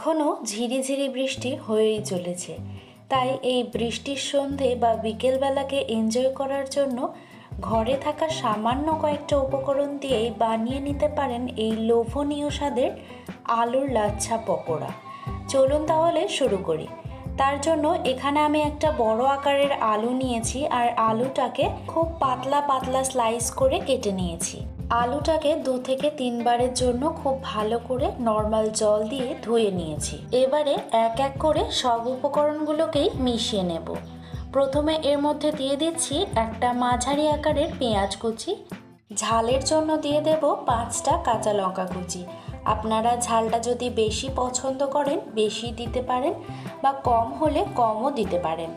এখনও ঝিরিঝিরি বৃষ্টি হয়েই চলেছে, তাই এই বৃষ্টির সন্ধে বা বিকেলবেলাকে এনজয় করার জন্য ঘরে থাকা সামান্য কয়েকটা উপকরণ দিয়েই বানিয়ে নিতে পারেন এই লোভনীয় স্বাদের আলুর লাচ্ছা পকোড়া। চলুন তাহলে শুরু করি। তার জন্য এখানে আমি একটা বড় আকারের আলু নিয়েছি আর আলুটাকে খুব পাতলা পাতলা স্লাইস করে কেটে নিয়েছি। আলুটাকে 2 থেকে 3 বারের জন্য খুব ভালো করে নর্মাল জল দিয়ে ধুয়ে নিয়েছি। এবারে এক এক করে সব উপকরণগুলোকেই মিশিয়ে নেব। প্রথমে এর মধ্যে দিয়ে দিচ্ছি একটা মাঝারি আকারের পেঁয়াজ কুচি, ঝালের জন্য দিয়ে দেব 5টা কাঁচা লঙ্কা কুচি। আপনারা ঝালটা যদি বেশি পছন্দ করেন বেশি দিতে পারেন বা কম হলে কমও দিতে পারেন।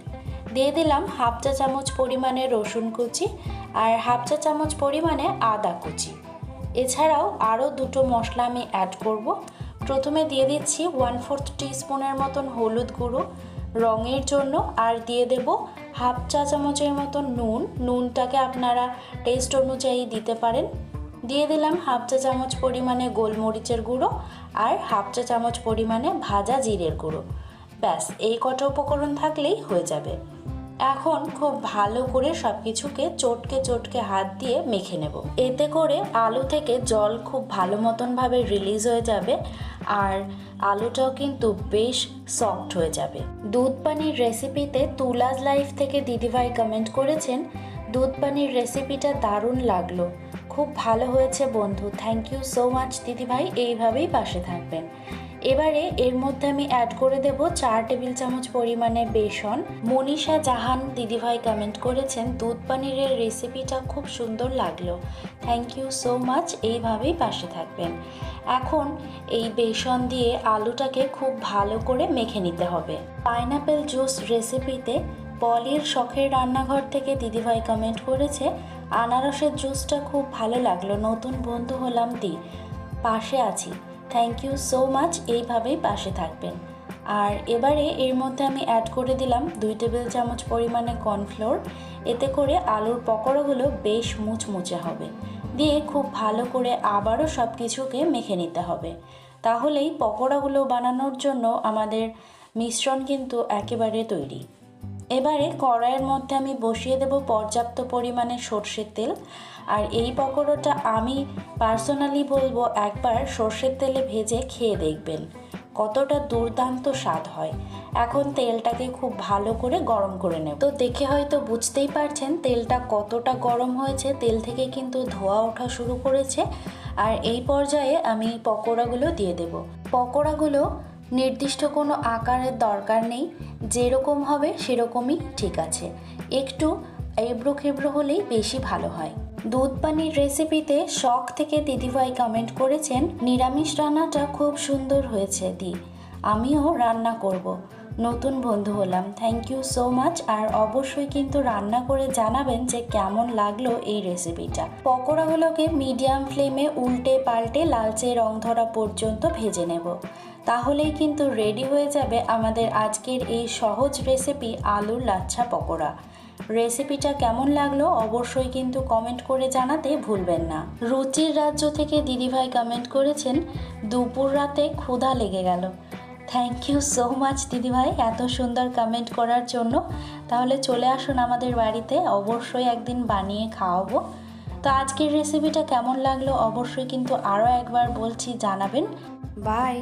দিয়ে দিলাম হাফ চা চামচ পরিমাণে রসুন কুচি আর হাফ চা চামচ পরিমাণে আদা কুচি। এছাড়াও আরও 2টো মশলা আমি অ্যাড করব। প্রথমে দিয়ে দিচ্ছি 1/4 টিস্পুনের মতন হলুদ গুঁড়ো রঙের জন্য, আর দিয়ে দেব হাফ চা চামচের মতন নুনটাকে আপনারা টেস্ট অনুযায়ী দিতে পারেন। দিয়ে দিলাম হাফ চা চামচ পরিমাণে গোলমরিচের গুঁড়ো আর হাফ চা চামচ পরিমাণে ভাজা জিরের গুঁড়ো। ব্যাস, এই কটা উপকরণ থাকলেই হয়ে যাবে। এখন খুব ভালো করে সব কিছুকে চটকে হাত দিয়ে মেখে নেব। এতে করে আলু থেকে জল খুব ভালো মতনভাবে রিলিজ হয়ে যাবে আর আলুটাও কিন্তু বেশ সফট হয়ে যাবে। দুধ পানির রেসিপিতে তুলাজ লাইফ থেকে দিদিভাই কমেন্ট করেছেন, দুধ পানির রেসিপিটা দারুণ লাগলো, খুব ভালো হয়েছে বন্ধু। থ্যাংক ইউ সো মাচ দিদিভাই, এইভাবেই পাশে থাকবেন। এবারে এর মধ্যে আমি অ্যাড করে দেব 4 টেবিল চামচ পরিমাণে বেসন। মনীষা জাহান দিদিভাই কমেন্ট করেছেন, দুধ পানিরের রেসিপিটা খুব সুন্দর লাগলো, থ্যাংক ইউ সো মাচ, এইভাবেই পাশে থাকবেন। এখন এই বেসন দিয়ে আলুটাকে খুব ভালো করে মেখে নিতে হবে। পাইনাপেল জুস রেসিপিতে পলির শখের রান্নাঘর থেকে দিদিভাই কমেন্ট করেছে, আনারসের জুসটা খুব ভালো লাগলো, নতুন বন্ধু হলাম দি, পাশে আছি, থ্যাংক ইউ সো মাচ, এইভাবেই পাশে থাকবেন। আর এবারে এর মধ্যে আমি অ্যাড করে দিলাম 2 টেবিল চামচ পরিমাণে কর্নফ্লোর। এতে করে আলুর পকোড়াগুলো বেশ মুচমুচে হবে। দিয়ে খুব ভালো করে আবারও সব কিছুকে মেখে নিতে হবে, তাহলেই পকোড়াগুলো বানানোর জন্য আমাদের মিশ্রণ কিন্তু একেবারে তৈরি। এবারে কড়াইয়ের মধ্যে আমি বসিয়ে দেব পর্যাপ্ত পরিমাণে সর্ষের তেল। আর এই পকোড়াটা আমি পার্সোনালি বলবো একবার সর্ষের তেলে ভেজে খেয়ে দেখবেন কতটা দুর্দান্ত স্বাদ হয়। এখন তেলটাকে খুব ভালো করে গরম করে নেব। তো দেখে হয়তো বুঝতেই পারছেন তেলটা কতটা গরম হয়েছে, তেল থেকে কিন্তু ধোঁয়া ওঠা শুরু করেছে। আর এই পর্যায়ে আমি পকোড়াগুলো দিয়ে দেব। পকোড়াগুলো নির্দিষ্ট কোনো আকারের দরকার নেই, যেরকম হবে সেরকমই ঠিক আছে, একটু এবড়ো খেবড়ো হলেই বেশি ভালো হয়। দুধ পানির রেসিপিতে শখ থেকে দিদিভাই কমেন্ট করেছেন, নিরামিষ রান্নাটা খুব সুন্দর হয়েছে দি, আমিও রান্না করব, নতুন বন্ধু হলাম, থ্যাংক ইউ সো মাচ। আর অবশ্যই কিন্তু রান্না করে জানাবেন যে কেমন লাগলো এই রেসিপিটা। পকোড়াগুলোকে মিডিয়াম ফ্লেমে উল্টে পাল্টে লালচে রং ধরা পর্যন্ত ভেজে নেব, তাহলেই কিন্তু রেডি হয়ে যাবে আমাদের আজকের এই সহজ রেসিপি আলুর লাচ্ছা পকোড়া। রেসিপিটা কেমন লাগলো অবশ্যই কিন্তু কমেন্ট করে জানাতে ভুলবেন না। রুচির রাজ্য থেকে দিদিভাই কমেন্ট করেছেন, দুপুর রাতে ক্ষুধা লেগে গেল, থ্যাংক ইউ সো মাচ দিদিভাই এত সুন্দর কমেন্ট করার জন্য। তাহলে চলে আসুন আমাদের বাড়িতে, অবশ্যই একদিন বানিয়ে খাওয়াবো। তো আজকের রেসিপিটা কেমন লাগলো অবশ্যই কিন্তু আরও একবার বলছি জানাবেন। বাই।